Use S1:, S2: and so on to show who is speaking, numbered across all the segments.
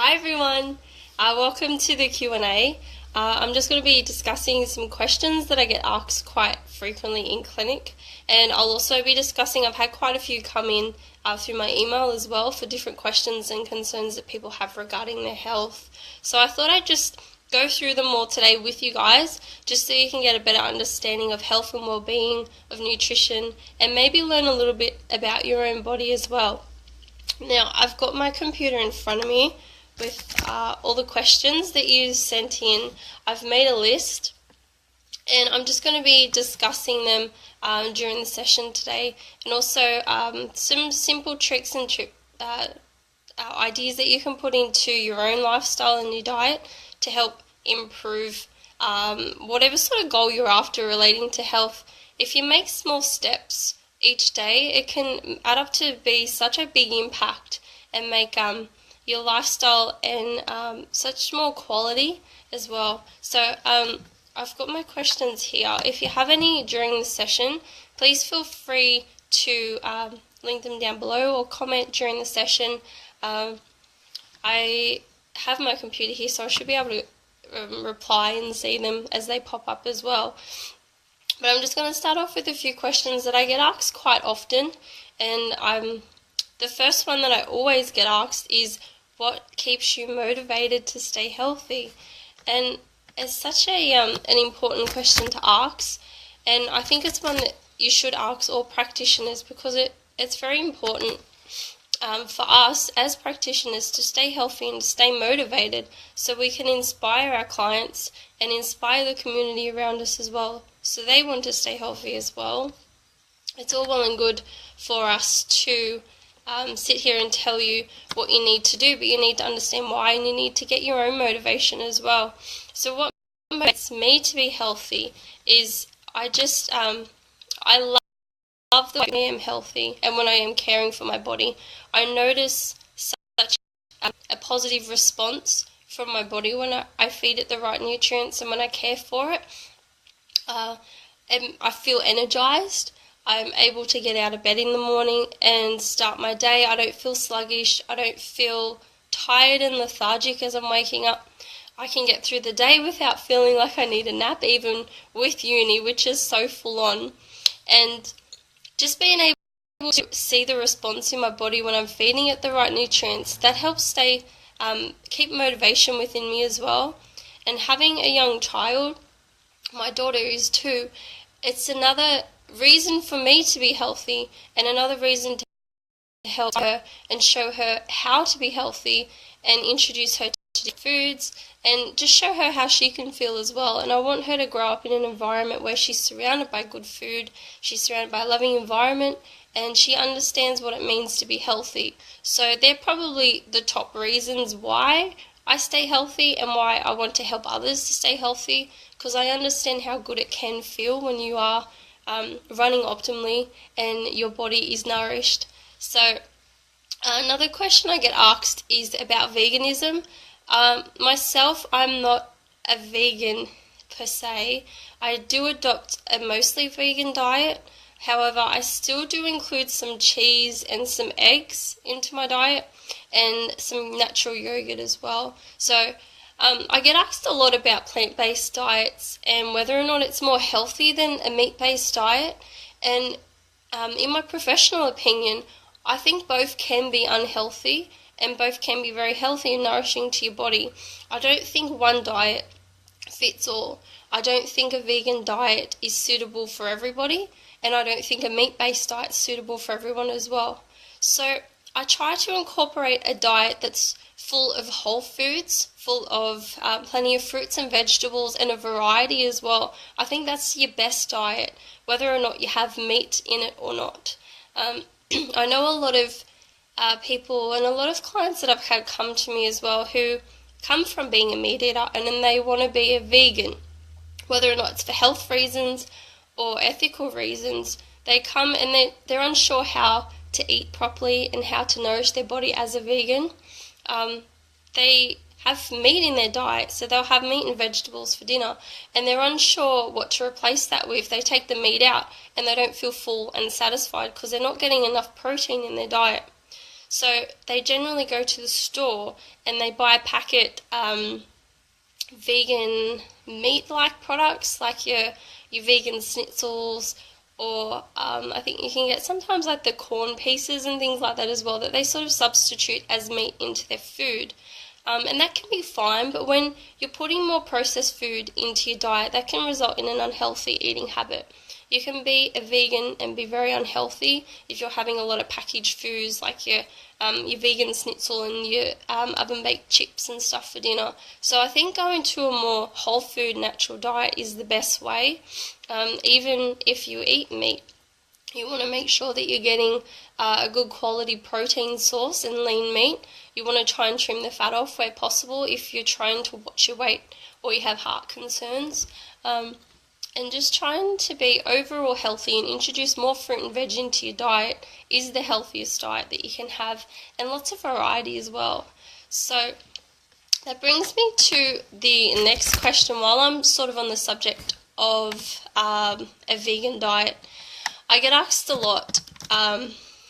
S1: Hi everyone, welcome to the Q&A. I'm just going to be discussing some questions that I get asked quite frequently in clinic, and I'll also be discussing, I've had quite a few come in through my email as well for different questions and concerns that people have regarding their health. So I thought I'd just go through them all today with you guys, just so you can get a better understanding of health and well-being, of nutrition, and maybe learn a little bit about your own body as well. Now, I've got my computer in front of me with all the questions that you sent in. I've made a list, and I'm just going to be discussing them during the session today, and also some simple tricks and ideas that you can put into your own lifestyle and your diet to help improve whatever sort of goal you're after relating to health. If you make small steps each day, it can add up to be such a big impact and make your lifestyle and such more quality as well. So I've got my questions here. If you have any during the session, please feel free to link them down below or comment during the session. I have my computer here, so I should be able to reply and see them as they pop up as well. But I'm just going to start off with a few questions that I get asked quite often, and the first one that I always get asked is, what keeps you motivated to stay healthy? And it's such an important question to ask, and I think it's one that you should ask all practitioners, because it's very important for us as practitioners to stay healthy and to stay motivated, so we can inspire our clients and inspire the community around us as well, so they want to stay healthy as well. It's all well and good for us to sit here and tell you what you need to do, but you need to understand why, and you need to get your own motivation as well. So what motivates me to be healthy is I love the way I am healthy, and when I am caring for my body, I notice such a positive response from my body when I feed it the right nutrients and when I care for it. And I feel energized. I'm able to get out of bed in the morning and start my day. I don't feel sluggish. I don't feel tired and lethargic as I'm waking up. I can get through the day without feeling like I need a nap, even with uni, which is so full on. And just being able to see the response in my body when I'm feeding it the right nutrients, that helps keep motivation within me as well. And having a young child, my daughter is 2, it's another reason for me to be healthy, and another reason to help her and show her how to be healthy and introduce her to foods and just show her how she can feel as well. And I want her to grow up in an environment where she's surrounded by good food, she's surrounded by a loving environment, and she understands what it means to be healthy. So they're probably the top reasons why I stay healthy and why I want to help others to stay healthy, because I understand how good it can feel when you are running optimally and your body is nourished. So another question I get asked is about veganism. Myself, I'm not a vegan per se. I do adopt a mostly vegan diet. However, I still do include some cheese and some eggs into my diet, and some natural yogurt as well. So I get asked a lot about plant-based diets and whether or not it's more healthy than a meat-based diet. And in my professional opinion, I think both can be unhealthy and both can be very healthy and nourishing to your body. I don't think one diet fits all. I don't think a vegan diet is suitable for everybody, and I don't think a meat-based diet is suitable for everyone as well. So I try to incorporate a diet that's full of whole foods, full of plenty of fruits and vegetables, and a variety as well. I think that's your best diet, whether or not you have meat in it or not. I know a lot of people and a lot of clients that I've had come to me as well who come from being a meat eater and then they want to be a vegan, whether or not it's for health reasons or ethical reasons. They come and they're unsure how to eat properly and how to nourish their body as a vegan. They have meat in their diet, so they'll have meat and vegetables for dinner, and they're unsure what to replace that with. They take the meat out and they don't feel full and satisfied because they're not getting enough protein in their diet. So they generally go to the store and they buy a packet vegan meat-like products, like your vegan schnitzels, or I think you can get sometimes like the corn pieces and things like that as well, that they sort of substitute as meat into their food. And that can be fine, but when you're putting more processed food into your diet, that can result in an unhealthy eating habit. You can be a vegan and be very unhealthy if you're having a lot of packaged foods, like your vegan schnitzel and your oven-baked chips and stuff for dinner. So I think going to a more whole food, natural diet is the best way. Even if you eat meat, you want to make sure that you're getting a good quality protein source and lean meat. You want to try and trim the fat off where possible if you're trying to watch your weight or you have heart concerns. And just trying to be overall healthy and introduce more fruit and veg into your diet is the healthiest diet that you can have, and lots of variety as well. So that brings me to the next question. While I'm sort of on the subject of a vegan diet, I get asked a lot,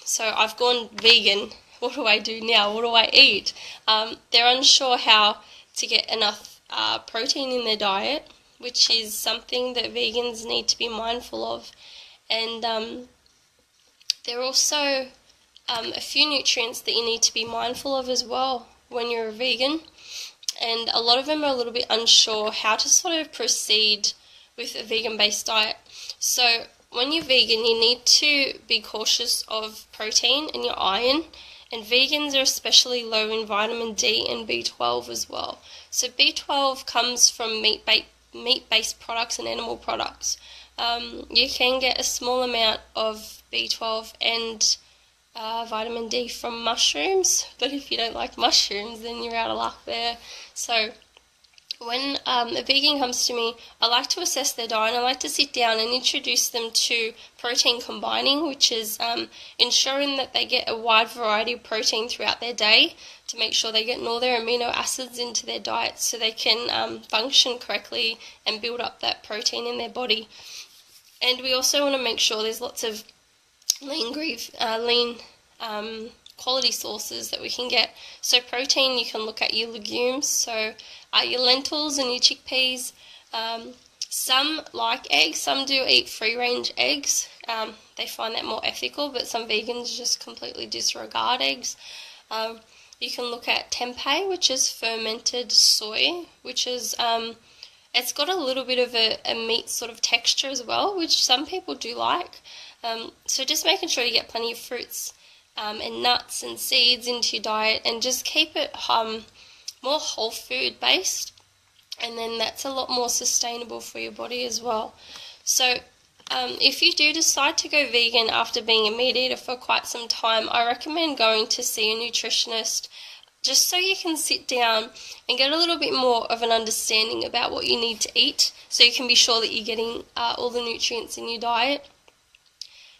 S1: so I've gone vegan, what do I do now? What do I eat? They're unsure how to get enough protein in their diet, which is something that vegans need to be mindful of. And there are also a few nutrients that you need to be mindful of as well when you're a vegan. And a lot of them are a little bit unsure how to sort of proceed with a vegan-based diet. So when you're vegan, you need to be cautious of protein and your iron. And vegans are especially low in vitamin D and B12 as well. So B12 comes from meat-based products and animal products. You can get a small amount of B12 and vitamin D from mushrooms, but if you don't like mushrooms, then you're out of luck there. So when a vegan comes to me, I like to assess their diet. I like to sit down and introduce them to protein combining, which is ensuring that they get a wide variety of protein throughout their day to make sure they're getting all their amino acids into their diet so they can function correctly and build up that protein in their body. And we also want to make sure there's lots of lean quality sources that we can get. So protein, you can look at your legumes, so your lentils and your chickpeas. Some like eggs, some do eat free-range eggs. They find that more ethical, but some vegans just completely disregard eggs. You can look at tempeh, which is fermented soy, which is it's got a little bit of a meat sort of texture as well, which some people do like. So just making sure you get plenty of fruits and nuts and seeds into your diet, and just keep it more whole food based, and then that's a lot more sustainable for your body as well. So if you do decide to go vegan after being a meat eater for quite some time, I recommend going to see a nutritionist, just so you can sit down and get a little bit more of an understanding about what you need to eat, so you can be sure that you're getting all the nutrients in your diet.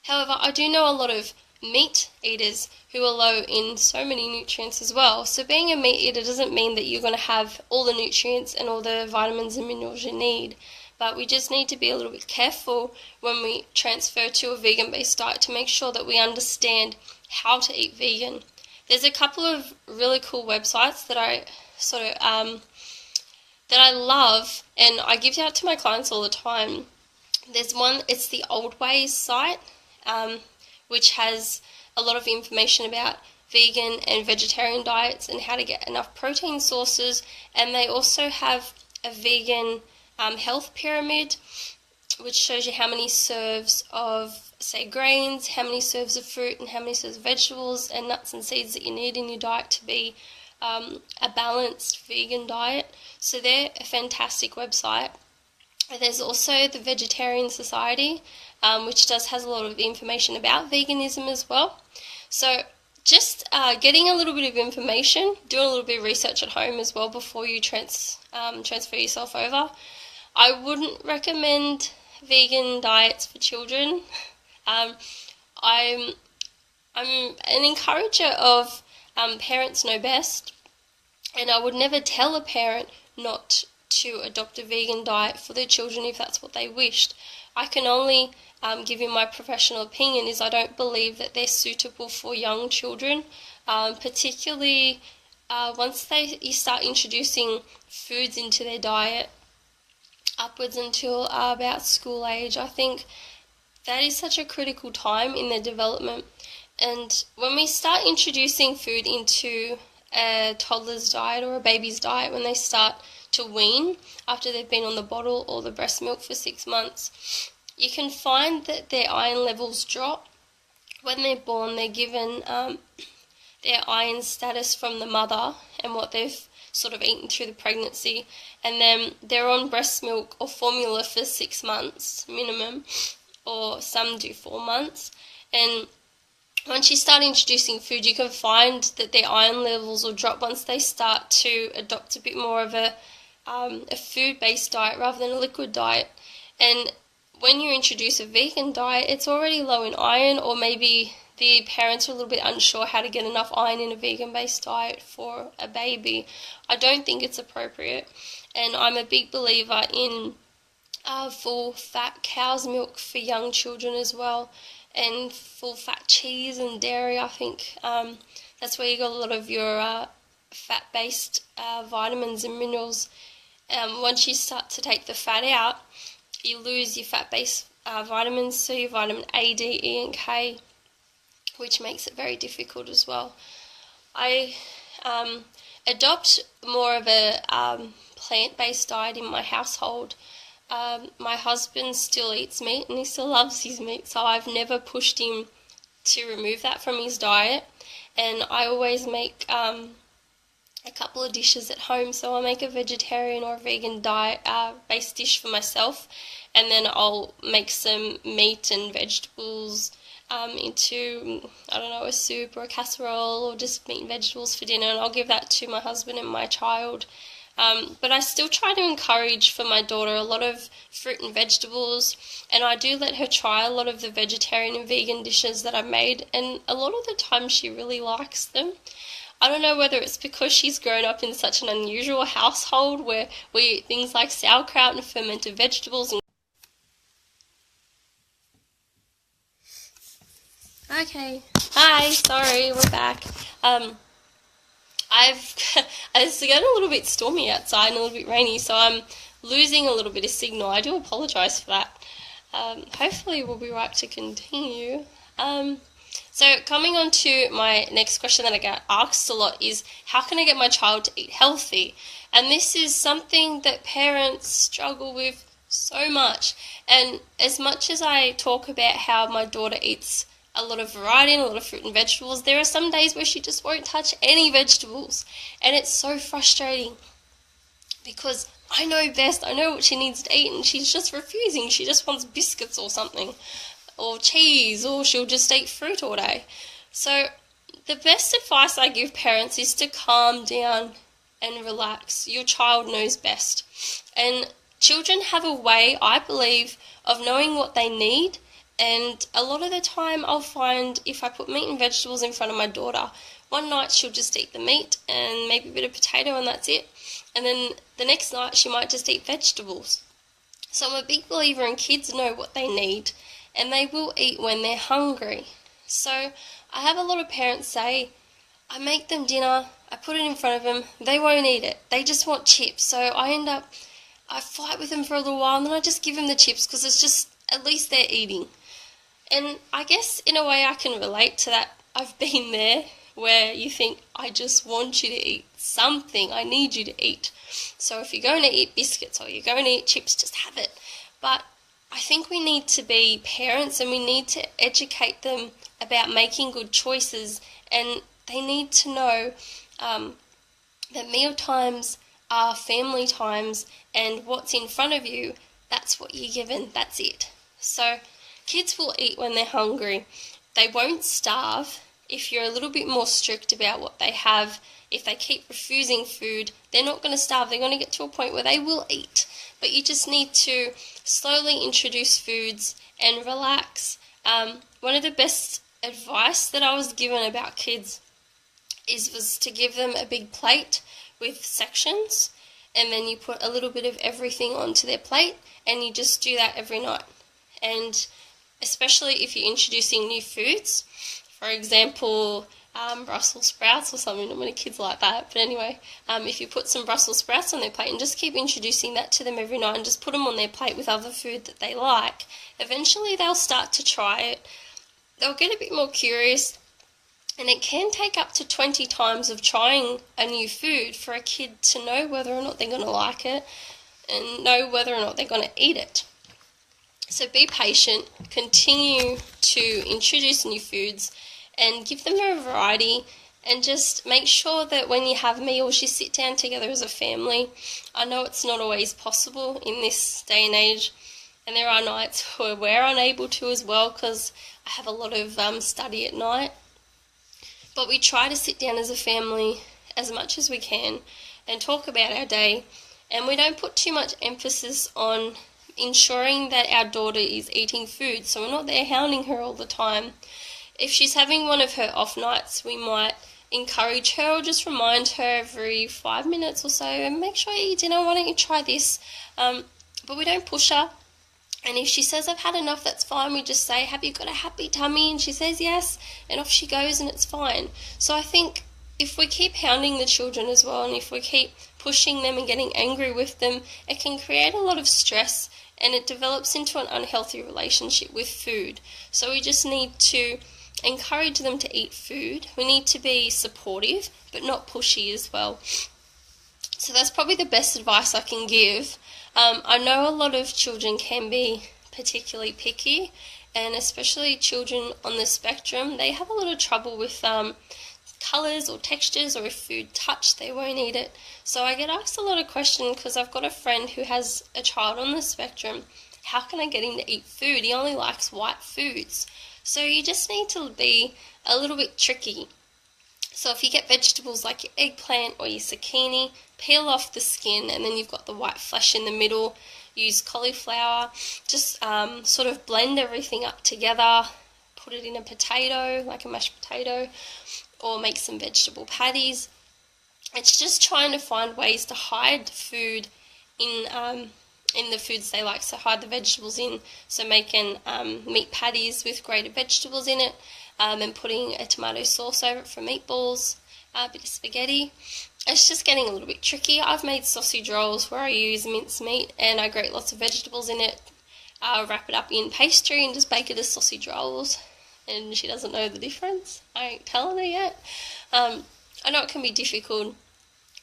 S1: However, I do know a lot of meat eaters who are low in so many nutrients as well. So being a meat eater doesn't mean that you're going to have all the nutrients and all the vitamins and minerals you need, but we just need to be a little bit careful when we transfer to a vegan-based diet to make sure that we understand how to eat vegan. There's a couple of really cool websites that I that I love, and I give out to my clients all the time. There's one, it's the Old Ways site, which has a lot of information about vegan and vegetarian diets and how to get enough protein sources. And they also have a vegan health pyramid, which shows you how many serves of, say, grains, how many serves of fruit, and how many serves of vegetables and nuts and seeds that you need in your diet to be a balanced vegan diet. So they're a fantastic website. There's also the Vegetarian Society, which has a lot of information about veganism as well. So just getting a little bit of information, doing a little bit of research at home as well before you transfer yourself over. I wouldn't recommend vegan diets for children. I'm an encourager of parents know best, and I would never tell a parent not to adopt a vegan diet for their children if that's what they wished. I can only give you my professional opinion is I don't believe that they're suitable for young children. particularly once you start introducing foods into their diet upwards until about school age. I think that is such a critical time in their development. And when we start introducing food into a toddler's diet or a baby's diet, when they start to wean after they've been on the bottle or the breast milk for 6 months, you can find that their iron levels drop. When they're born, they're given their iron status from the mother and what they've sort of eaten through the pregnancy, and then they're on breast milk or formula for 6 months minimum, or some do 4 months. And once you start introducing food, you can find that their iron levels will drop once they start to adopt a bit more of a food-based diet rather than a liquid diet. And when you introduce a vegan diet, it's already low in iron, or maybe the parents are a little bit unsure how to get enough iron in a vegan-based diet for a baby. I don't think it's appropriate. And I'm a big believer in full-fat cow's milk for young children as well, and full-fat cheese and dairy. I think that's where you got a lot of your fat-based vitamins and minerals. Once you start to take the fat out, you lose your fat-based vitamins, so your vitamin A, D, E, and K, which makes it very difficult as well. I adopt more of a plant-based diet in my household. My husband still eats meat and he still loves his meat, so I've never pushed him to remove that from his diet. And I always make a couple of dishes at home, so I'll make a vegetarian or a vegan diet based dish for myself, and then I'll make some meat and vegetables into, I don't know, a soup or a casserole, or just meat and vegetables for dinner, and I'll give that to my husband and my child. But I still try to encourage for my daughter a lot of fruit and vegetables, and I do let her try a lot of the vegetarian and vegan dishes that I've made, and a lot of the time she really likes them. I don't know whether it's because she's grown up in such an unusual household where we eat things like sauerkraut and fermented vegetables. Okay, hi, sorry, we're back. It's getting a little bit stormy outside and a little bit rainy, so I'm losing a little bit of signal. I do apologise for that. Hopefully we'll be right to continue. So coming on to my next question that I get asked a lot is, how can I get my child to eat healthy? And this is something that parents struggle with so much. And as much as I talk about how my daughter eats a lot of variety and a lot of fruit and vegetables, there are some days where she just won't touch any vegetables. And it's so frustrating because I know best, I know what she needs to eat, and she's just refusing. She just wants biscuits or something, or cheese, or she'll just eat fruit all day. So the best advice I give parents is to calm down and relax. Your child knows best. And children have a way, I believe, of knowing what they need. And a lot of the time I'll find if I put meat and vegetables in front of my daughter, one night she'll just eat the meat and maybe a bit of potato and that's it. And then the next night she might just eat vegetables. So I'm a big believer in kids know what they need, and they will eat when they're hungry. So I have a lot of parents say, I make them dinner, I put it in front of them, they won't eat it. They just want chips. So I fight with them for a little while, and then I just give them the chips because it's just, at least they're eating. And I guess in a way I can relate to that. I've been there where you think, I just want you to eat something. I need you to eat. So if you're going to eat biscuits or you're going to eat chips, just have it. But I think we need to be parents, and we need to educate them about making good choices, and they need to know that meal times are family times, and what's in front of you, that's what you're given, that's it. So kids will eat when they're hungry. They won't starve if you're a little bit more strict about what they have. If they keep refusing food, they're not going to starve. They're going to get to a point where they will eat. But you just need to slowly introduce foods and relax. One of the best advice that I was given about kids was to give them a big plate with sections, and then you put a little bit of everything onto their plate, and you just do that every night. And especially if you're introducing new foods, for example, Brussels sprouts or something. Not many kids like that, but anyway, if you put some Brussels sprouts on their plate and just keep introducing that to them every night and just put them on their plate with other food that they like, eventually they'll start to try it. They'll get a bit more curious, and it can take up to 20 times of trying a new food for a kid to know whether or not they're going to like it and know whether or not they're going to eat it. So be patient, continue to introduce new foods and give them a variety, and just make sure that when you have meals, you sit down together as a family. I know it's not always possible in this day and age, and there are nights where we're unable to as well, because I have a lot of study at night. But we try to sit down as a family as much as we can and talk about our day, and we don't put too much emphasis on ensuring that our daughter is eating food, so we're not there hounding her all the time. If she's having one of her off nights, we might encourage her or just remind her every 5 minutes or so, and make sure you eat dinner, why don't you try this? But we don't push her. And if she says, I've had enough, that's fine. We just say, have you got a happy tummy? And she says yes, and off she goes, and it's fine. So I think if we keep hounding the children as well, and if we keep pushing them and getting angry with them, it can create a lot of stress, and it develops into an unhealthy relationship with food. So we just need to encourage them to eat food. We need to be supportive, but not pushy as well. So that's probably the best advice I can give. I know a lot of children can be particularly picky, and especially children on the spectrum, they have a lot of trouble with colours or textures, or if food touched, they won't eat it. So I get asked a lot of questions because I've got a friend who has a child on the spectrum. How can I get him to eat food? He only likes white foods. So you just need to be a little bit tricky. So if you get vegetables like your eggplant or your zucchini, peel off the skin, and then you've got the white flesh in the middle. Use cauliflower, just sort of blend everything up together, put it in a potato, like a mashed potato, or make some vegetable patties. It's just trying to find ways to hide food in the foods they like, so hide the vegetables in, so making meat patties with grated vegetables in it, and putting a tomato sauce over it for meatballs, a bit of spaghetti. It's just getting a little bit tricky. I've made sausage rolls where I use minced meat and I grate lots of vegetables in it. I'll wrap it up in pastry and just bake it as sausage rolls, and she doesn't know the difference. I ain't telling her yet. I know it can be difficult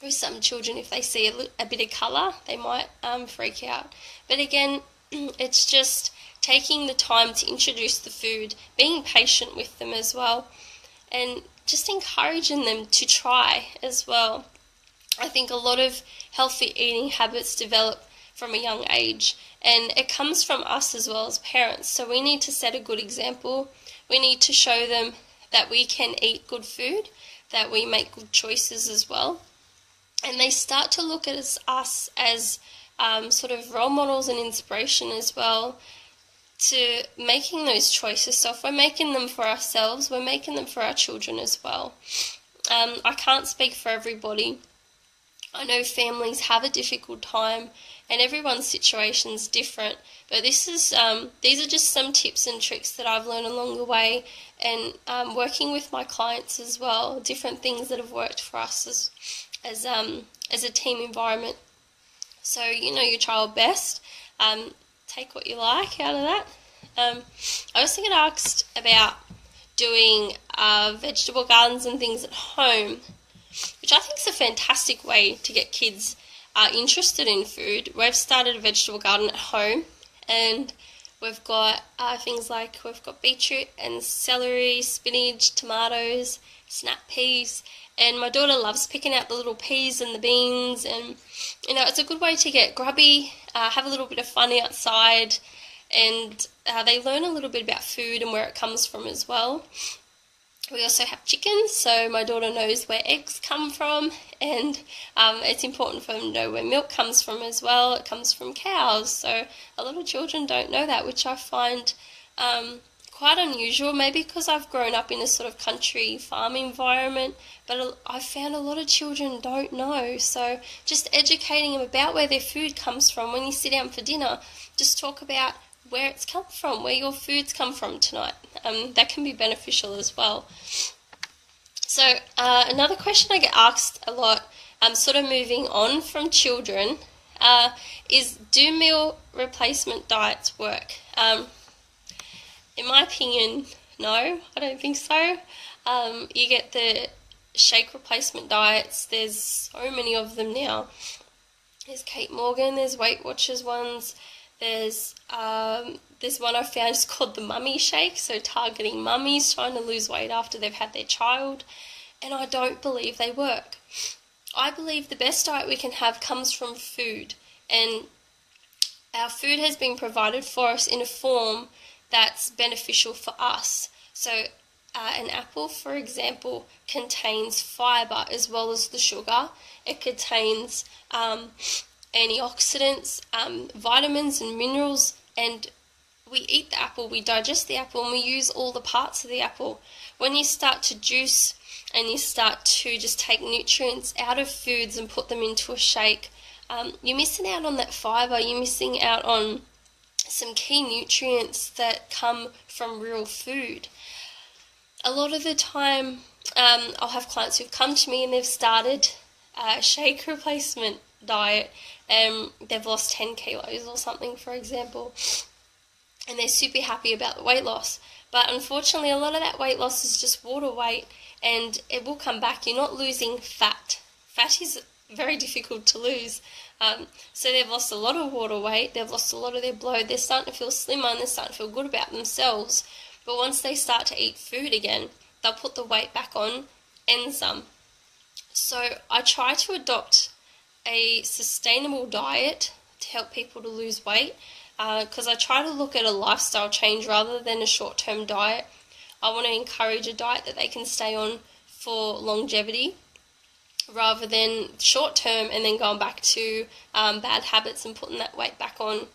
S1: with some children. If they see a bit of colour, they might freak out. But again, it's just taking the time to introduce the food, being patient with them as well, and just encouraging them to try as well. I think a lot of healthy eating habits develop from a young age, and it comes from us as well as parents. So we need to set a good example. We need to show them that we can eat good food, that we make good choices as well. And they start to look at us as sort of role models and inspiration as well to making those choices. So if we're making them for ourselves, we're making them for our children as well. I can't speak for everybody. I know families have a difficult time and everyone's situation's different, but these are just some tips and tricks that I've learned along the way, and working with my clients as well, different things that have worked for us as a team environment. So you know your child best. Take what you like out of that. I also get asked about doing vegetable gardens and things at home, which I think is a fantastic way to get kids interested in food. We've started a vegetable garden at home, and we've got things like we've got beetroot and celery, spinach, tomatoes, snap peas, and my daughter loves picking out the little peas and the beans, and you know, it's a good way to get grubby, have a little bit of fun outside, and they learn a little bit about food and where it comes from as well. We also have chickens, so my daughter knows where eggs come from, and it's important for them to know where milk comes from as well. It comes from cows, so a lot of children don't know that, which I find quite unusual, maybe because I've grown up in a sort of country farm environment, but I've found a lot of children don't know. So just educating them about where their food comes from. When you sit down for dinner, just talk about where it's come from, where your food's come from tonight. That can be beneficial as well. So another question I get asked a lot, sort of moving on from children, is do meal replacement diets work? In my opinion, no, I don't think so. You get the shake replacement diets. There's so many of them now. There's Kate Morgan, there's Weight Watchers ones, there's one I found is called the mummy shake, so targeting mummies trying to lose weight after they've had their child, and I don't believe they work. I believe the best diet we can have comes from food, and our food has been provided for us in a form that's beneficial for us. So an apple, for example, contains fiber as well as the sugar. It contains antioxidants, vitamins and minerals, and we eat the apple, we digest the apple, and we use all the parts of the apple. When you start to juice and you start to just take nutrients out of foods and put them into a shake, you're missing out on that fiber, you're missing out on some key nutrients that come from real food. A lot of the time, I'll have clients who've come to me and they've started a shake replacement diet and they've lost 10 kilos or something, for example, and they're super happy about the weight loss. But unfortunately, a lot of that weight loss is just water weight, and it will come back. You're not losing fat. Fat is very difficult to lose. So they've lost a lot of water weight, they've lost a lot of their bloat, they're starting to feel slimmer and they're starting to feel good about themselves. But once they start to eat food again, they'll put the weight back on and some. So I try to adopt a sustainable diet to help people to lose weight, because I try to look at a lifestyle change rather than a short-term diet. I want to encourage a diet that they can stay on for longevity, rather than short-term and then going back to bad habits and putting that weight back on.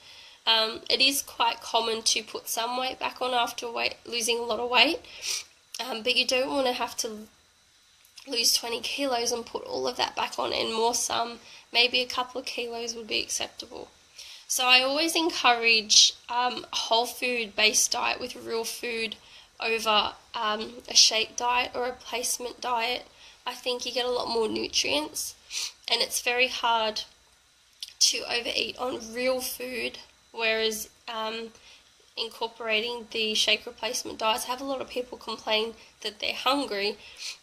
S1: It is quite common to put some weight back on after losing a lot of weight, but you don't want to have to lose 20 kilos and put all of that back on and more some. Maybe a couple of kilos would be acceptable. So I always encourage a whole food based diet with real food over a shake diet or a replacement diet. I think you get a lot more nutrients, and it's very hard to overeat on real food, whereas incorporating the shake replacement diets, have a lot of people complain that they're hungry,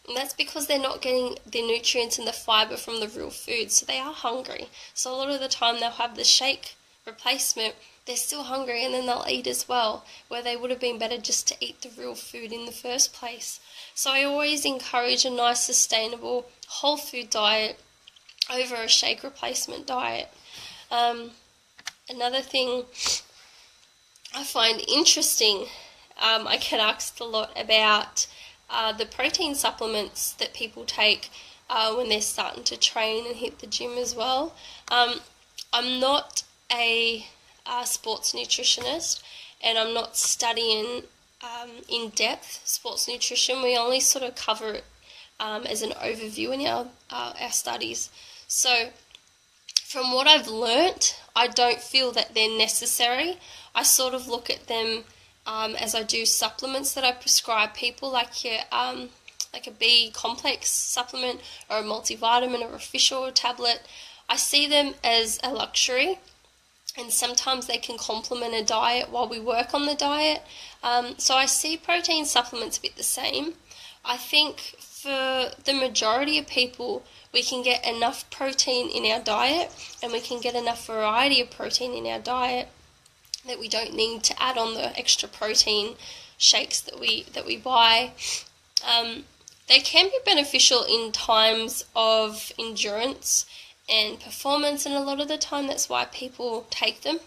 S1: and that's because they're not getting the nutrients and the fiber from the real food, so they are hungry. So a lot of the time they'll have the shake replacement, they're still hungry, and then they'll eat as well, where they would have been better just to eat the real food in the first place. So I always encourage a nice sustainable whole food diet over a shake replacement diet. Another thing I find interesting, I get asked a lot about the protein supplements that people take when they're starting to train and hit the gym as well. I'm not a sports nutritionist, and I'm not studying in depth sports nutrition. We only sort of cover it as an overview in our studies. So from what I've learnt, I don't feel that they're necessary. I sort of look at them as I do supplements that I prescribe people, like a B complex supplement or a multivitamin or a fish oil tablet. I see them as a luxury, and sometimes they can complement a diet while we work on the diet. So I see protein supplements a bit the same. I think for the majority of people, we can get enough protein in our diet, and we can get enough variety of protein in our diet that we don't need to add on the extra protein shakes that we buy. They can be beneficial in times of endurance and performance, and a lot of the time that's why people take them.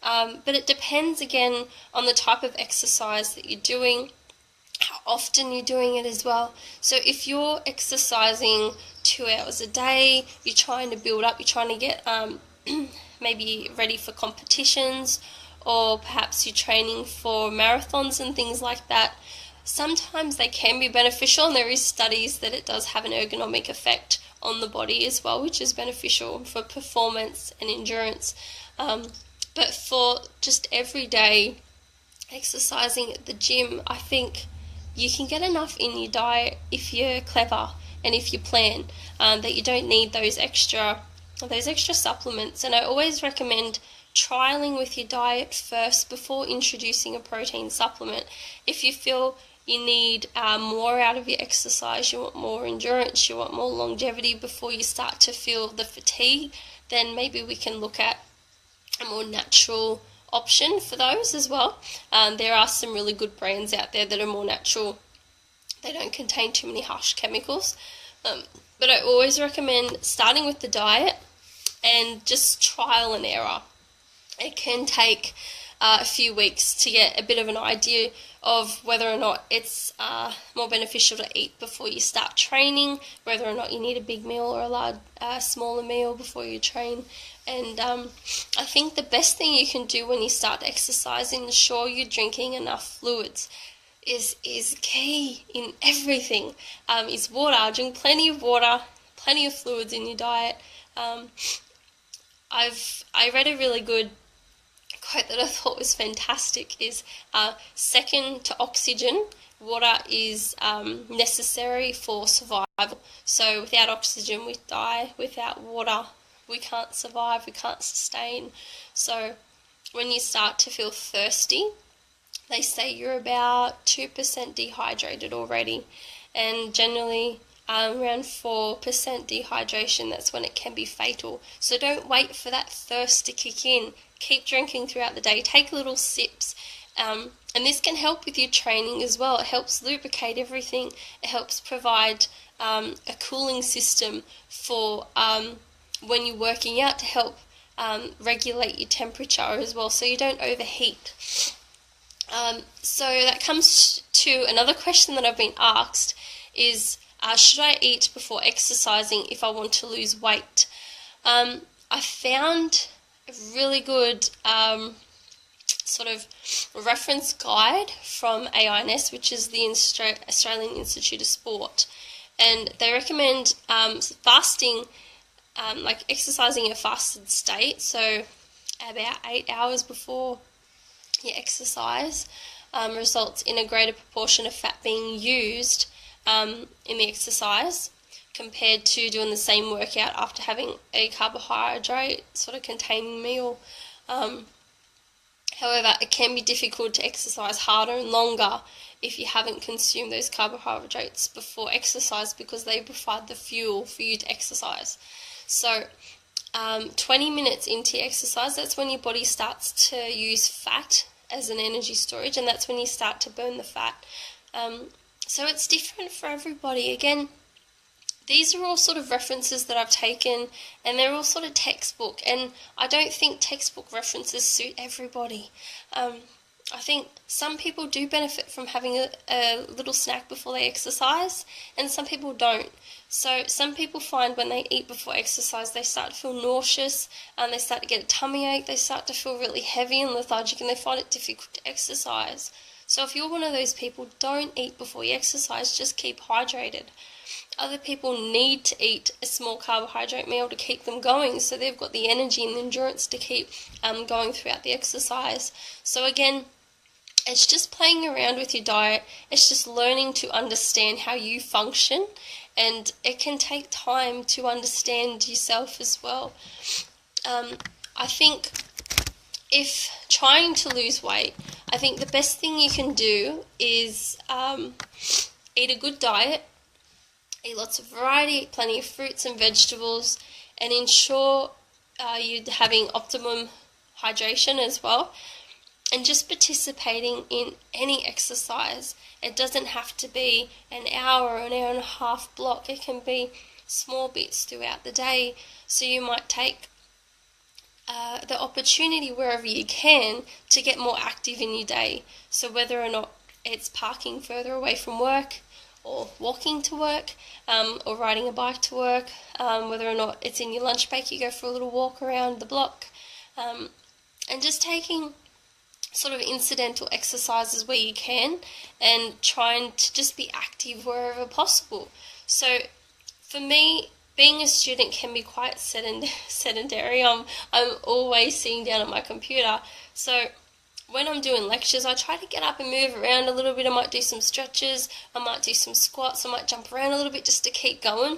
S1: But it depends again on the type of exercise that you're doing, how often you're doing it as well. So if you're exercising 2 hours a day, you're trying to build up, you're trying to get maybe ready for competitions, or perhaps you're training for marathons and things like that, sometimes they can be beneficial, and there is studies that it does have an ergonomic effect on the body as well, which is beneficial for performance and endurance. But for just everyday exercising at the gym, I think you can get enough in your diet if you're clever and if you plan, that you don't need those extra supplements. And I always recommend trialing with your diet first before introducing a protein supplement. If you feel you need more out of your exercise, you want more endurance, you want more longevity before you start to feel the fatigue, then maybe we can look at a more natural option for those as well. There are some really good brands out there that are more natural. They don't contain too many harsh chemicals. But I always recommend starting with the diet and just trial and error. It can take a few weeks to get a bit of an idea of whether or not it's more beneficial to eat before you start training, whether or not you need a big meal or a smaller meal before you train. And I think the best thing you can do when you start exercising, ensure you're drinking enough fluids. Is key in everything. Is water. Drink plenty of water, plenty of fluids in your diet. I read a really good quote that I thought was fantastic. Is second to oxygen, water is necessary for survival. So without oxygen we die. Without water we can't survive. We can't sustain. So when you start to feel thirsty, they say you're about 2% dehydrated already, and generally around 4% dehydration, that's when it can be fatal. So don't wait for that thirst to kick in. Keep drinking throughout the day. Take little sips. And this can help with your training as well. It helps lubricate everything. It helps provide a cooling system for when you're working out, to help regulate your temperature as well, so you don't overheat. So that comes to another question that I've been asked is, should I eat before exercising if I want to lose weight? I found a really good sort of reference guide from AINS, which is the Australian Institute of Sport, and they recommend fasting, like exercising in a fasted state, so about 8 hours before your exercise, results in a greater proportion of fat being used in the exercise compared to doing the same workout after having a carbohydrate sort of containing meal. However, it can be difficult to exercise harder and longer if you haven't consumed those carbohydrates before exercise, because they provide the fuel for you to exercise. So 20 minutes into your exercise, that's when your body starts to use fat as an energy storage, and that's when you start to burn the fat. So it's different for everybody. Again, these are all sort of references that I've taken, and they're all sort of textbook, and I don't think textbook references suit everybody. I think some people do benefit from having a little snack before they exercise, and some people don't. So some people find when they eat before exercise, they start to feel nauseous, and they start to get a tummy ache, they start to feel really heavy and lethargic, and they find it difficult to exercise. So if you're one of those people, don't eat before you exercise, just keep hydrated. Other people need to eat a small carbohydrate meal to keep them going, so they've got the energy and the endurance to keep going throughout the exercise. So again, it's just playing around with your diet. It's just learning to understand how you function, and it can take time to understand yourself as well. I think if trying to lose weight, I think the best thing you can do is eat a good diet, eat lots of variety, eat plenty of fruits and vegetables, and ensure you're having optimum hydration as well, and just participating in any exercise. It doesn't have to be an hour or an hour and a half block. It can be small bits throughout the day. So you might take the opportunity wherever you can to get more active in your day. So whether or not it's parking further away from work, or walking to work, or riding a bike to work, whether or not it's in your lunch break, you go for a little walk around the block, and just taking sort of incidental exercises where you can, and trying to just be active wherever possible. So for me, being a student can be quite sedentary. I'm always sitting down at my computer. So when I'm doing lectures, I try to get up and move around a little bit. I might do some stretches, I might do some squats, I might jump around a little bit just to keep going,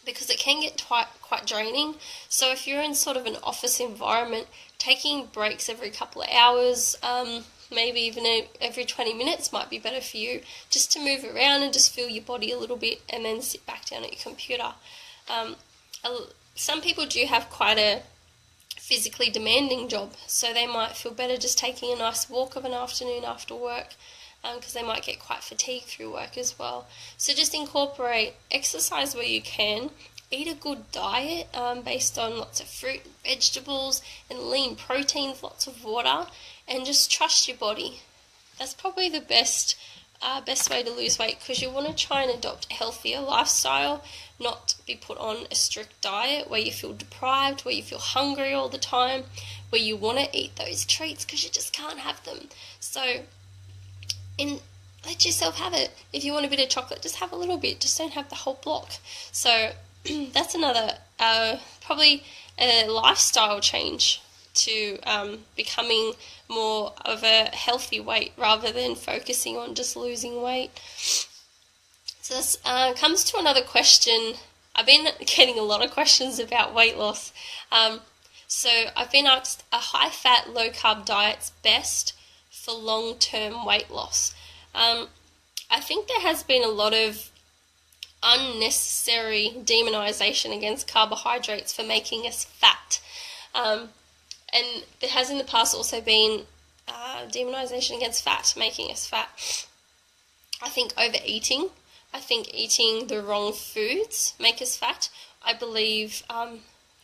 S1: because it can get quite draining. So if you're in sort of an office environment, taking breaks every couple of hours, maybe even every 20 minutes might be better for you, just to move around and just feel your body a little bit, and then sit back down at your computer. Some people do have quite a physically demanding job, so they might feel better just taking a nice walk of an afternoon after work, because they might get quite fatigued through work as well. So just incorporate exercise where you can, eat a good diet based on lots of fruit, vegetables, and lean proteins, lots of water, and just trust your body. That's probably the best way to lose weight, because you want to try and adopt a healthier lifestyle, not be put on a strict diet where you feel deprived, where you feel hungry all the time, where you want to eat those treats because you just can't have them. So let yourself have it. If you want a bit of chocolate, just have a little bit, just don't have the whole block. So that's another probably a lifestyle change to becoming more of a healthy weight, rather than focusing on just losing weight. So this comes to another question. I've been getting a lot of questions about weight loss. So I've been asked, are high-fat, low-carb diets best for long-term weight loss? I think there has been a lot of unnecessary demonization against carbohydrates for making us fat. And there has in the past also been demonization against fat, making us fat. I think overeating, I think eating the wrong foods make us fat. I believe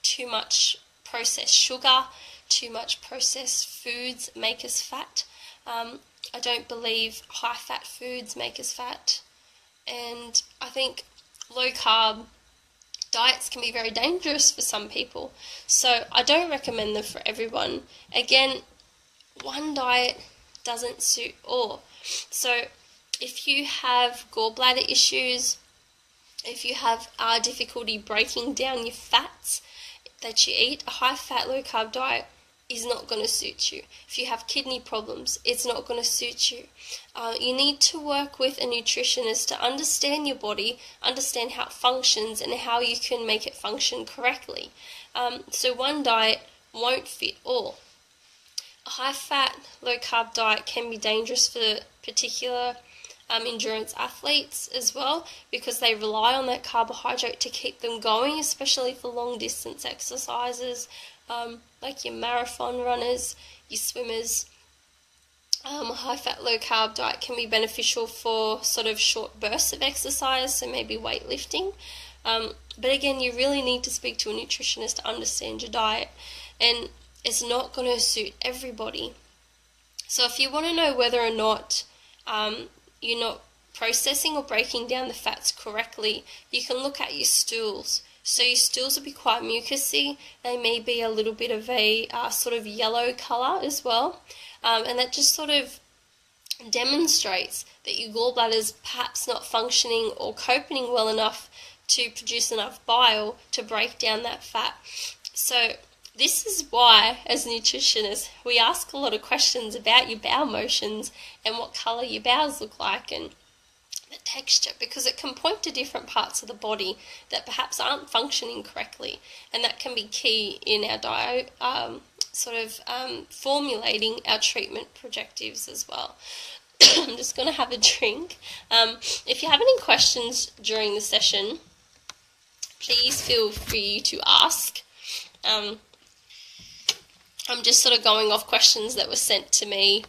S1: too much processed sugar, too much processed foods make us fat. I don't believe high-fat foods make us fat. And I think low-carb diets can be very dangerous for some people. So I don't recommend them for everyone. Again, one diet doesn't suit all. So if you have gallbladder issues, if you have difficulty breaking down your fats that you eat, a high-fat, low-carb diet is not going to suit you. If you have kidney problems, it's not going to suit you. You need to work with a nutritionist to understand your body, understand how it functions, and how you can make it function correctly. So one diet won't fit all. A high-fat, low-carb diet can be dangerous for particular endurance athletes as well, because they rely on that carbohydrate to keep them going, especially for long-distance exercises, like your marathon runners, your swimmers. A high-fat, low-carb diet can be beneficial for sort of short bursts of exercise, so maybe weightlifting. But again, you really need to speak to a nutritionist to understand your diet, and it's not going to suit everybody. So if you want to know whether or not you're not processing or breaking down the fats correctly, you can look at your stools. So your stools will be quite mucousy. They may be a little bit of a sort of yellow colour as well. And that just sort of demonstrates that your gallbladder's perhaps not functioning or coping well enough to produce enough bile to break down that fat. So this is why, as nutritionists, we ask a lot of questions about your bowel motions and what colour your bowels look like and the texture, because it can point to different parts of the body that perhaps aren't functioning correctly, and that can be key in our diet, formulating our treatment projectives as well. I'm just going to have a drink. If you have any questions during the session, please feel free to ask. I'm just sort of going off questions that were sent to me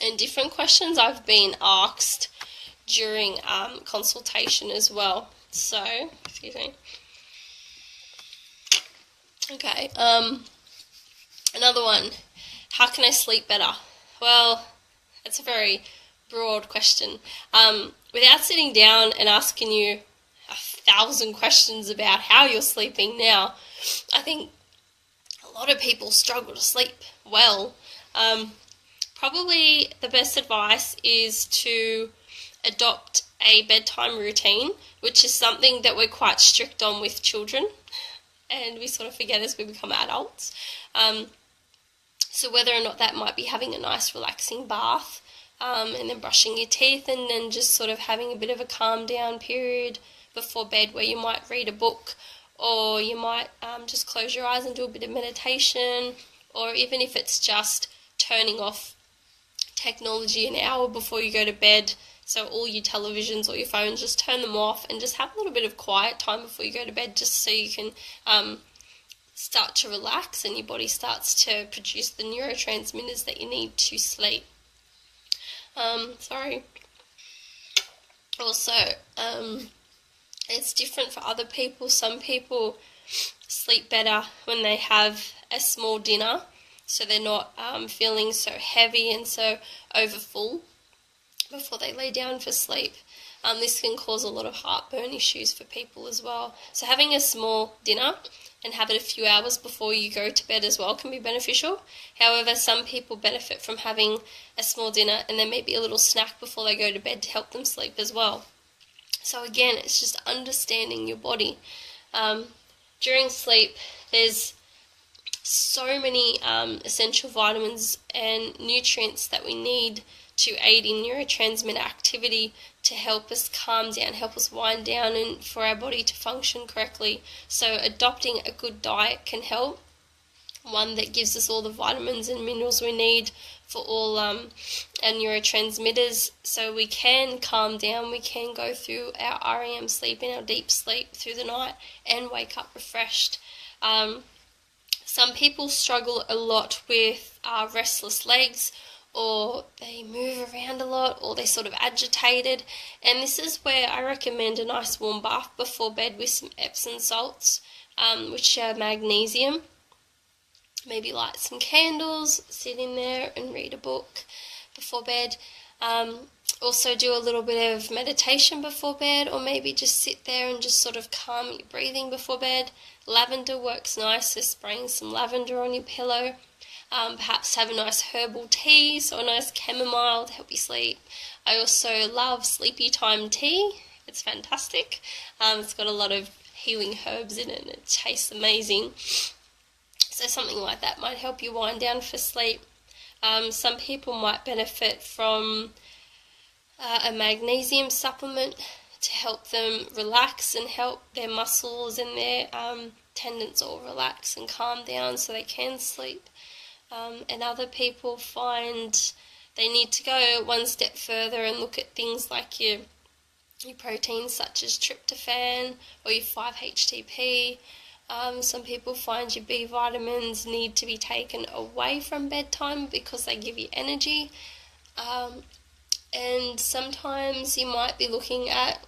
S1: and different questions I've been asked during consultation as well. So, excuse me. Okay, another one. How can I sleep better? Well, that's a very broad question. Without sitting down and asking you 1,000 questions about how you're sleeping now, I think a lot of people struggle to sleep well. Probably the best advice is to adopt a bedtime routine, which is something that we're quite strict on with children, and we sort of forget as we become adults. So whether or not that might be having a nice relaxing bath, and then brushing your teeth, and then just sort of having a bit of a calm down period before bed where you might read a book, or you might just close your eyes and do a bit of meditation, or even if it's just turning off technology an hour before you go to bed. So all your televisions or your phones, just turn them off and just have a little bit of quiet time before you go to bed, just so you can start to relax and your body starts to produce the neurotransmitters that you need to sleep. Also, it's different for other people. Some people sleep better when they have a small dinner, so they're not feeling so heavy and so overfull before they lay down for sleep. This can cause a lot of heartburn issues for people as well. So having a small dinner and have it a few hours before you go to bed as well can be beneficial. However, some people benefit from having a small dinner and then maybe a little snack before they go to bed to help them sleep as well. So again, it's just understanding your body. During sleep, there's so many essential vitamins and nutrients that we need to aid in neurotransmitter activity to help us calm down, help us wind down, and for our body to function correctly. So adopting a good diet can help. One that gives us all the vitamins and minerals we need for all our neurotransmitters, so we can calm down, we can go through our REM sleep and our deep sleep through the night and wake up refreshed. Some people struggle a lot with restless legs, or they move around a lot, or they're sort of agitated, and this is where I recommend a nice warm bath before bed with some Epsom salts, which are magnesium. Maybe light some candles, sit in there and read a book before bed. Also do a little bit of meditation before bed, or maybe just sit there and just sort of calm your breathing before bed. Lavender works nice, so spraying some lavender on your pillow. Perhaps have a nice herbal tea, so a nice chamomile to help you sleep. I also love sleepy time tea. It's fantastic. It's got a lot of healing herbs in it and it tastes amazing. So something like that might help you wind down for sleep. Some people might benefit from a magnesium supplement to help them relax and help their muscles and their tendons all relax and calm down so they can sleep. And other people find they need to go one step further and look at things like your proteins such as tryptophan or your 5-HTP. Some people find your B vitamins need to be taken away from bedtime because they give you energy. And sometimes you might be looking at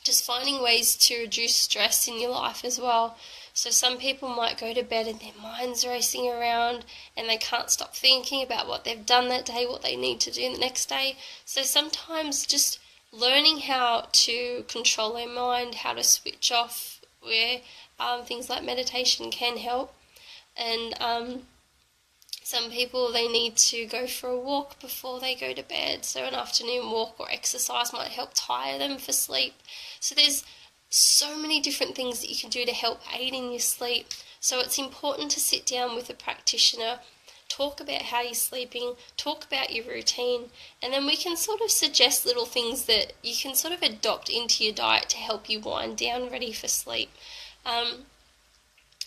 S1: just finding ways to reduce stress in your life as well. So some people might go to bed and their mind's racing around and they can't stop thinking about what they've done that day, what they need to do the next day. So sometimes just learning how to control their mind, how to switch off, where things like meditation can help. And some people, they need to go for a walk before they go to bed. So an afternoon walk or exercise might help tire them for sleep. So there's so many different things that you can do to help aid in your sleep. So it's important to sit down with a practitioner, talk about how you're sleeping, talk about your routine, and then we can sort of suggest little things that you can sort of adopt into your diet to help you wind down ready for sleep.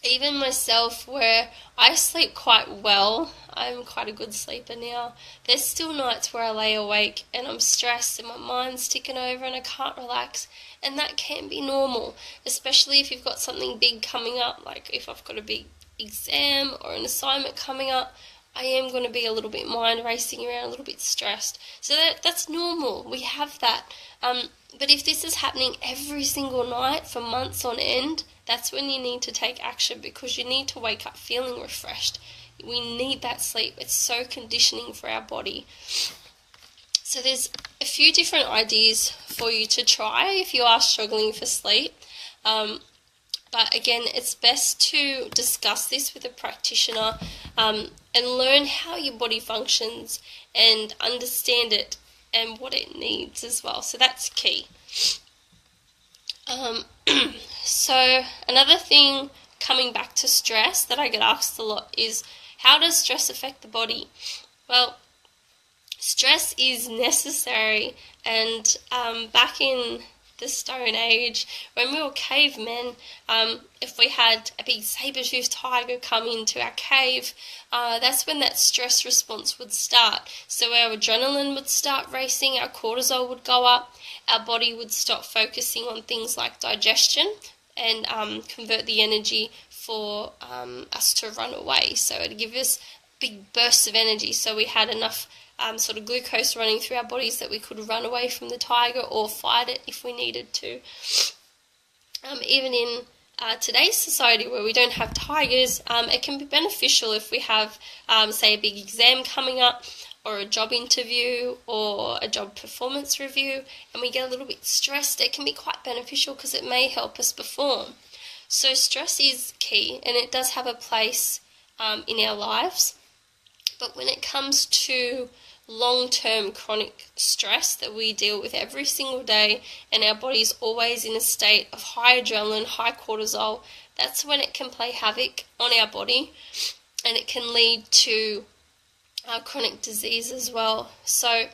S1: Even myself, where I sleep quite well, I'm quite a good sleeper now, there's still nights where I lay awake and I'm stressed and my mind's ticking over and I can't relax, and that can be normal, especially if you've got something big coming up, like if I've got a big exam or an assignment coming up, I am going to be a little bit mind racing around, a little bit stressed. So that's normal, we have that. But if this is happening every single night for months on end, that's when you need to take action, because you need to wake up feeling refreshed. We need that sleep. It's so conditioning for our body. So there's a few different ideas for you to try if you are struggling for sleep. But again, it's best to discuss this with a practitioner and learn how your body functions and understand it and what it needs as well. So that's key. So another thing, coming back to stress, that I get asked a lot is, how does stress affect the body? Well, stress is necessary, and back in the Stone Age, when we were cavemen, if we had a big saber-toothed tiger come into our cave, that's when that stress response would start. So our adrenaline would start racing, our cortisol would go up, our body would stop focusing on things like digestion and convert the energy for us to run away. So it'd give us big bursts of energy, so we had enough sort of glucose running through our bodies that we could run away from the tiger or fight it if we needed to. Even in today's society where we don't have tigers, it can be beneficial if we have, say, a big exam coming up, or a job interview, or a job performance review, and we get a little bit stressed. It can be quite beneficial because it may help us perform. So stress is key, and it does have a place in our lives. But when it comes to long-term chronic stress that we deal with every single day, and our body's always in a state of high adrenaline, high cortisol, that's when it can play havoc on our body, and it can lead to chronic disease as well. So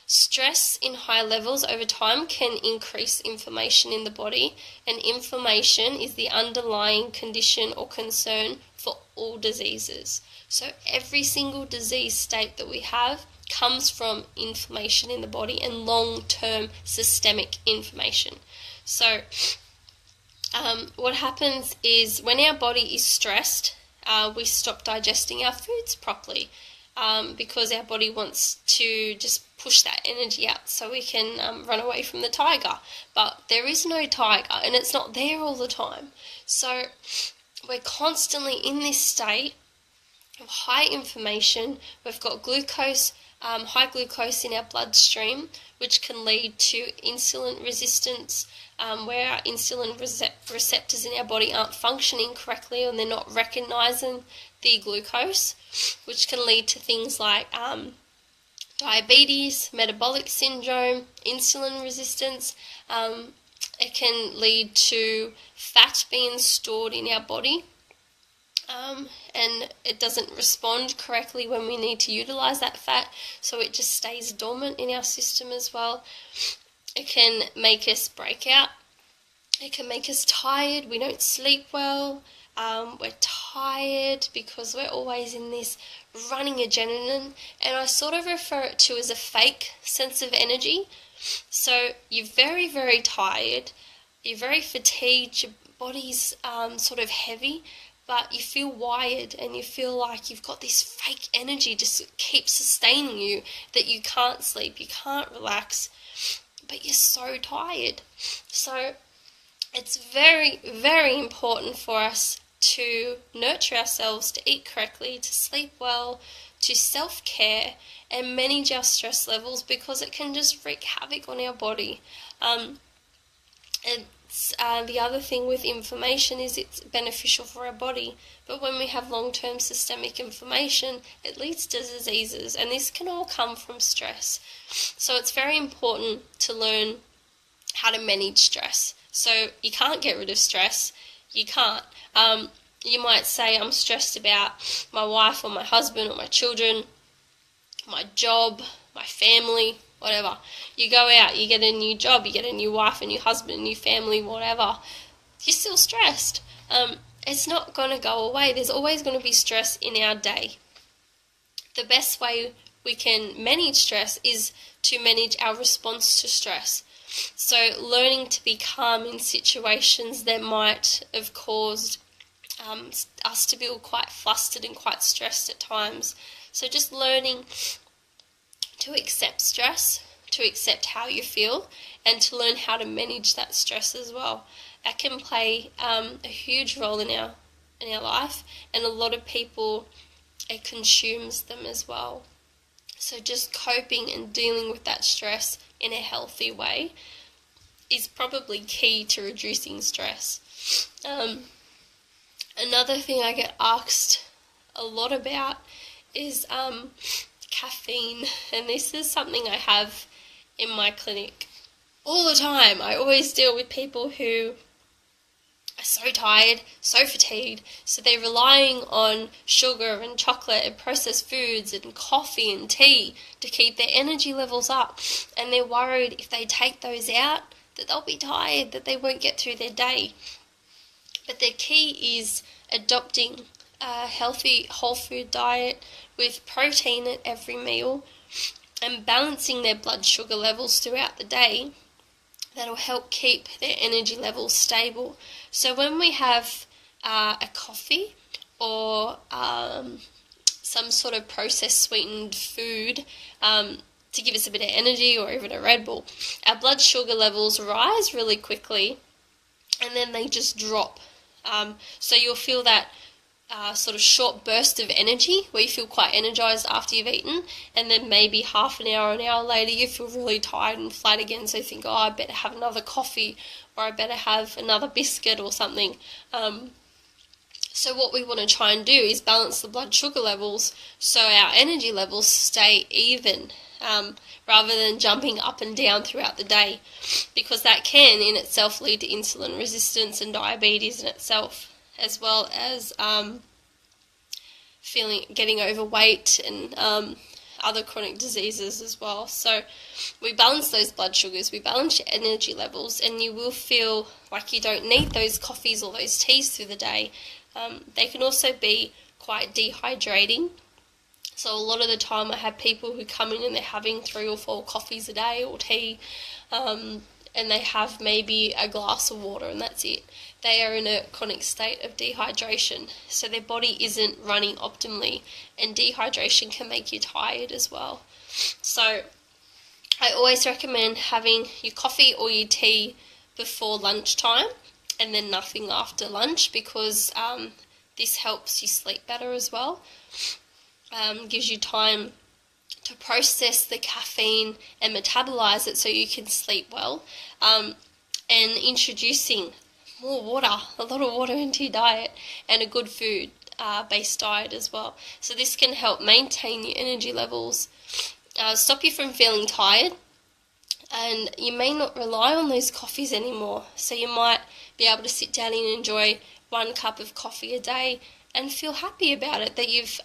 S1: stress in high levels over time can increase inflammation in the body, and inflammation is the underlying condition or concern for all diseases. So every single disease state that we have comes from inflammation in the body, and long-term systemic inflammation. So what happens is when our body is stressed, we stop digesting our foods properly, because our body wants to just push that energy out so we can run away from the tiger. But there is no tiger, and it's not there all the time. So we're constantly in this state of high inflammation. We've got glucose, high glucose in our bloodstream, which can lead to insulin resistance, where our insulin receptors in our body aren't functioning correctly, and they're not recognizing the glucose, which can lead to things like diabetes, metabolic syndrome, insulin resistance. It can lead to fat being stored in our body, and it doesn't respond correctly when we need to utilize that fat, so it just stays dormant in our system as well. It can make us break out. It can make us tired. We don't sleep well. We're tired because we're always in this running adrenaline, and I sort of refer it to as a fake sense of energy. So you're very, very tired, you're very fatigued, your body's sort of heavy, but you feel wired, and you feel like you've got this fake energy just keeps sustaining you, that you can't sleep, you can't relax, but you're so tired. So it's very, very important for us to nurture ourselves, to eat correctly, to sleep well, to self-care, and manage our stress levels, because it can just wreak havoc on our body. The other thing with inflammation is it's beneficial for our body, but when we have long-term systemic inflammation, it leads to diseases, and this can all come from stress. So it's very important to learn how to manage stress. So you can't get rid of stress. You can't. You might say, I'm stressed about my wife or my husband or my children, my job, my family, whatever. You go out, you get a new job, you get a new wife, a new husband, a new family, whatever. You're still stressed. It's not going to go away. There's always going to be stress in our day. The best way we can manage stress is to manage our response to stress. So learning to be calm in situations that might have caused us to feel quite flustered and quite stressed at times. So just learning to accept stress, to accept how you feel, and to learn how to manage that stress as well. That can play a huge role in our life, and a lot of people, it consumes them as well. So just coping and dealing with that stress in a healthy way is probably key to reducing stress. Another thing I get asked a lot about is caffeine, and this is something I have in my clinic all the time. I always deal with people who are so tired, so fatigued, so they're relying on sugar and chocolate and processed foods and coffee and tea to keep their energy levels up, and they're worried if they take those out that they'll be tired, that they won't get through their day. But the key is adopting a healthy whole food diet with protein at every meal and balancing their blood sugar levels throughout the day. That'll help keep their energy levels stable. So when we have a coffee or some sort of processed sweetened food to give us a bit of energy, or even a Red Bull, our blood sugar levels rise really quickly and then they just drop. So you'll feel that sort of short burst of energy where you feel quite energized after you've eaten, and then maybe half an hour later you feel really tired and flat again, so you think, oh, I better have another coffee, or I better have another biscuit or something. So what we want to try and do is balance the blood sugar levels so our energy levels stay even, rather than jumping up and down throughout the day, because that can in itself lead to insulin resistance and diabetes in itself, as well as getting overweight and other chronic diseases as well. So we balance those blood sugars, we balance your energy levels, and you will feel like you don't need those coffees or those teas through the day. They can also be quite dehydrating. So a lot of the time I have people who come in and they're having 3 or 4 coffees a day or tea, and they have maybe a glass of water and that's it. They are in a chronic state of dehydration, so their body isn't running optimally, and dehydration can make you tired as well. So I always recommend having your coffee or your tea before lunchtime and then nothing after lunch, because this helps you sleep better as well. Gives you time to process the caffeine and metabolize it so you can sleep well, and introducing more water, a lot of water into your diet, and a good food based diet as well. So this can help maintain your energy levels, stop you from feeling tired, and you may not rely on those coffees anymore. So you might be able to sit down and enjoy 1 cup of coffee a day and feel happy about it, that you've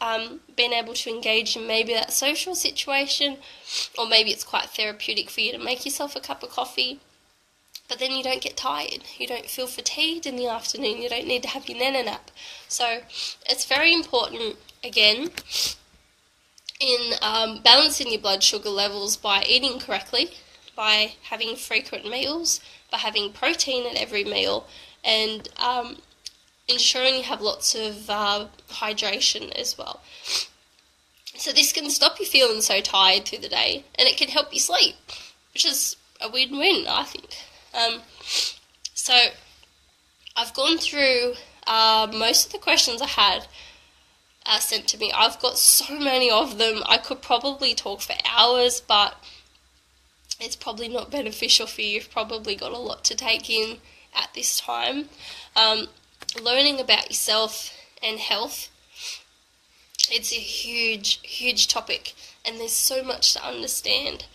S1: been able to engage in maybe that social situation, or maybe it's quite therapeutic for you to make yourself a cup of coffee, but then you don't get tired, you don't feel fatigued in the afternoon, you don't need to have your nana nap. So it's very important, again, in balancing your blood sugar levels by eating correctly, by having frequent meals, by having protein at every meal, and ensuring you have lots of hydration as well. So this can stop you feeling so tired through the day, and it can help you sleep, which is a win-win, I think. So I've gone through most of the questions I had sent to me. I've got so many of them. I could probably talk for hours, but it's probably not beneficial for you. You've probably got a lot to take in at this time. Learning about yourself and health, it's a huge, huge topic, and there's so much to understand.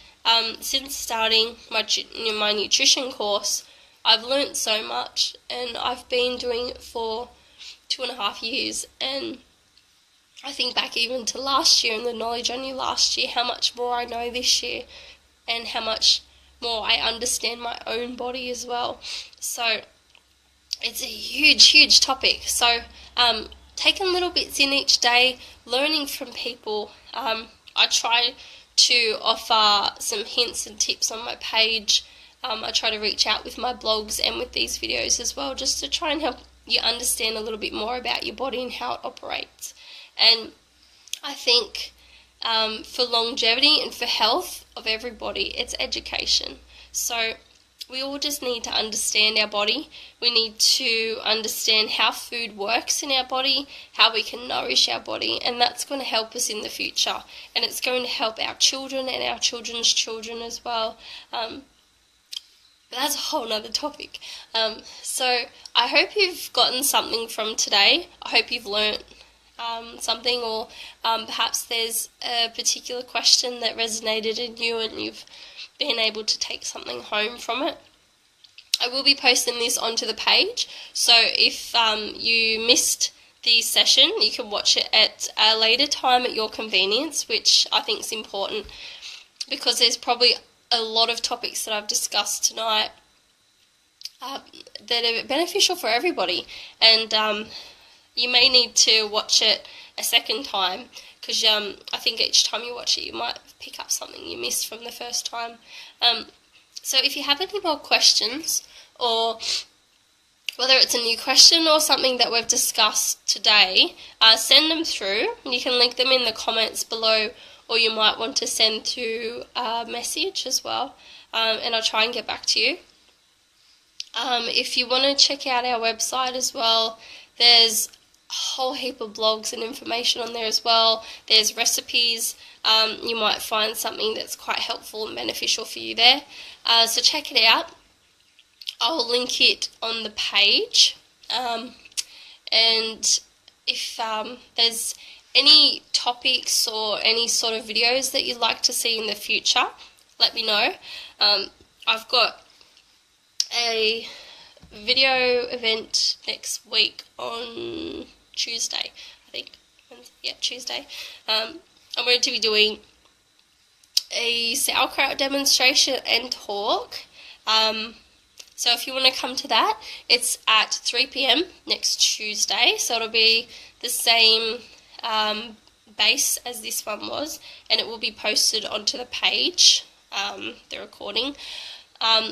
S1: Since starting my nutrition course, I've learnt so much, and I've been doing it for 2.5 years, and I think back even to last year and the knowledge I knew last year, how much more I know this year, and how much more I understand my own body as well. So it's a huge, huge topic. So taking little bits in each day, learning from people. I try to offer some hints and tips on my page. I try to reach out with my blogs and with these videos as well, just to try and help you understand a little bit more about your body and how it operates. And I think for longevity and for health of everybody, it's education. So we all just need to understand our body. We need to understand how food works in our body, how we can nourish our body, and that's going to help us in the future. And it's going to help our children and our children's children as well. But that's a whole nother topic. So I hope you've gotten something from today. I hope you've learnt something, or perhaps there's a particular question that resonated in you and you've been able to take something home from it. I will be posting this onto the page, so if you missed the session, you can watch it at a later time at your convenience, which I think is important because there's probably a lot of topics that I've discussed tonight that are beneficial for everybody, and you may need to watch it a second time because I think each time you watch it you might pick up something you missed from the first time. So if you have any more questions, or whether it's a new question or something that we've discussed today, send them through. You can link them in the comments below, or you might want to send through a message as well, and I'll try and get back to you. If you want to check out our website as well, there's a whole heap of blogs and information on there as well. There's recipes. You might find something that's quite helpful and beneficial for you there. So check it out. I'll link it on the page. And if there's any topics or any sort of videos that you'd like to see in the future, let me know. I've got a video event next week on Tuesday, I think. Yeah, Tuesday. I'm going to be doing a sauerkraut demonstration and talk. So if you want to come to that, it's at 3 p.m. next Tuesday. So it'll be the same base as this one was, and it will be posted onto the page, the recording.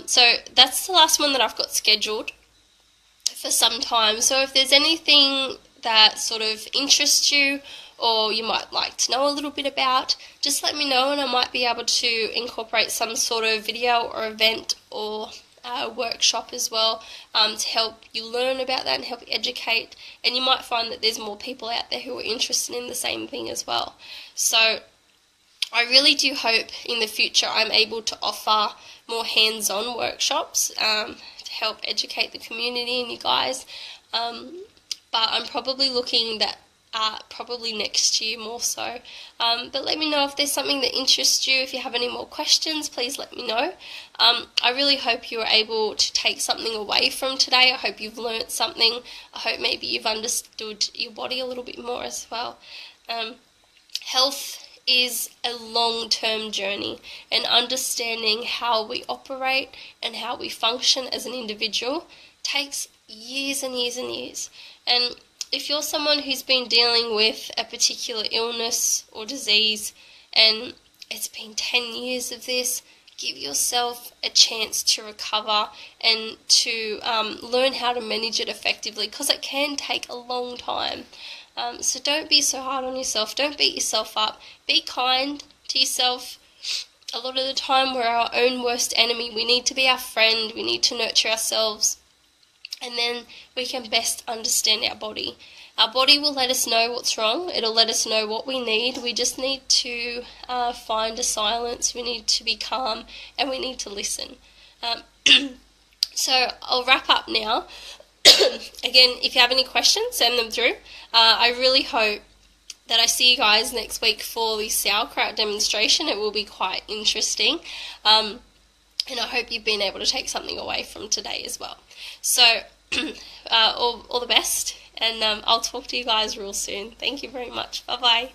S1: So that's the last one that I've got scheduled for some time. So if there's anything that sort of interests you, or you might like to know a little bit about, just let me know, and I might be able to incorporate some sort of video or event or workshop as well, to help you learn about that and help you educate. And you might find that there's more people out there who are interested in the same thing as well. So I really do hope in the future I'm able to offer more hands-on workshops to help educate the community and you guys. But I'm probably looking that probably next year more so. But let me know if there's something that interests you. If you have any more questions, please let me know. I really hope you were able to take something away from today. I hope you've learnt something. I hope maybe you've understood your body a little bit more as well. Health is a long-term journey, and understanding how we operate and how we function as an individual takes years and years and years. And if you're someone who's been dealing with a particular illness or disease and it's been 10 years of this, give yourself a chance to recover and to learn how to manage it effectively, because it can take a long time. So don't be so hard on yourself. Don't beat yourself up. Be kind to yourself. A lot of the time we're our own worst enemy. We need to be our friend. We need to nurture ourselves. And then we can best understand our body. Our body will let us know what's wrong. It'll let us know what we need. We just need to find a silence. We need to be calm, and we need to listen. So I'll wrap up now. Again, if you have any questions, send them through. I really hope that I see you guys next week for the sauerkraut demonstration. It will be quite interesting. And I hope you've been able to take something away from today as well. So all the best, and I'll talk to you guys real soon. Thank you very much. Bye-bye.